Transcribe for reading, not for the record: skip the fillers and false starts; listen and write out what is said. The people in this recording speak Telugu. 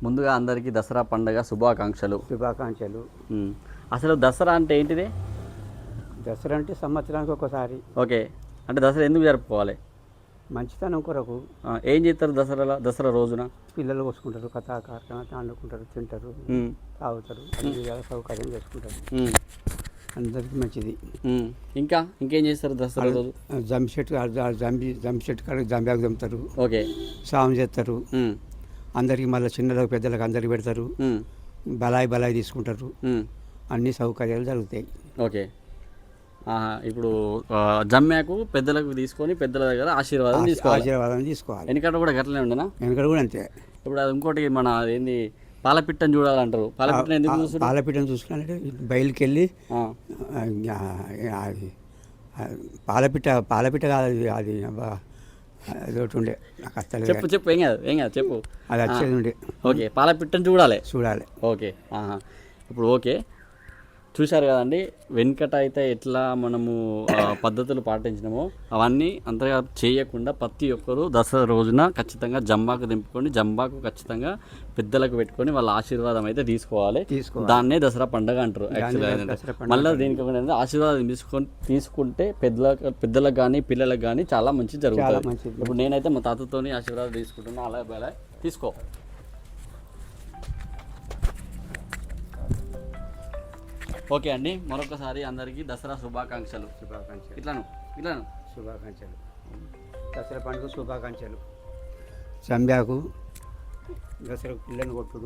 ముందుగా అందరికీ దసరా పండుగ శుభాకాంక్షలు. అసలు దసరా అంటే ఏంటిది? దసరా అంటే సంవత్సరానికి ఒకసారి. ఓకే, అంటే దసరా ఎందుకు జరుపుకోవాలి? మంచితనం కొరకు. ఏం చేస్తారు దసరా రోజున? పిల్లలు కోసుకుంటారు, కథా కార్యక్రమాలు ఆడుకుంటారు, తింటారు, తాగుతారు, అన్ని విధాల సౌకర్యం చేసుకుంటారు. అందరికీ మంచిది. ఇంకేం చేస్తారు దసరా రోజు? జంషెట్ కాడ జంబ్యాకు దమ్ముతారు. ఓకే, సాము చేస్తారు. అందరికి మళ్ళీ చిన్నలకు పెద్దలకు అందరికి పెడతారు. బలాయి తీసుకుంటారు. అన్ని సౌకర్యాలు జరుగుతాయి. ఓకే, ఇప్పుడు జమ్యాకు పెద్దలకు తీసుకొని పెద్దల దగ్గర ఆశీర్వాదం తీసుకోవాలి. వెనకట కూడా గట్లనే ఉండనా? వెనకట కూడా అంతే. ఇప్పుడు అది ఇంకోటి మన ఏంది పాలపిట్టని చూడాలంటారు. పాలపిట్టను చూసుకున్నారంటే బయలుకి వెళ్ళి పాలపిట్ట కాదు అది ఒకటి ఉండే నాకు అసలు చెప్పు ఏం కాదు చెప్పు. అది వచ్చేది ఉండే. ఓకే, పాలపిట్టని చూడాలి. ఓకే, ఇప్పుడు ఓకే చూశారు కదండి. వెనుకట అయితే ఎట్లా మనము పద్ధతులు పాటించినామో అవన్నీ అంతగా చేయకుండా ప్రతి ఒక్కరు దసరా రోజున ఖచ్చితంగా జంబాకు దింపుకొని జంబాకు ఖచ్చితంగా పెద్దలకు పెట్టుకొని వాళ్ళ ఆశీర్వాదం అయితే తీసుకోవాలి. దాన్నే దసరా పండుగ అంటారు యాక్చువల్గా. మళ్ళీ దీనికి ఆశీర్వాదం తీసుకుంటే పెద్దలకు కానీ పిల్లలకు కానీ చాలా మంచి జరుగుతుంది. ఇప్పుడు నేనైతే మా తాతతోని ఆశీర్వాదం తీసుకుంటున్నా. అలా తీసుకో. ఓకే అండి, మరొకసారి అందరికీ దసరా శుభాకాంక్షలు. ఇట్లాను శుభాకాంక్షలు. దసరా పండుగ శుభాకాంక్షలు. సంబ్యాకు దసరా పిల్లని కొట్టుడు.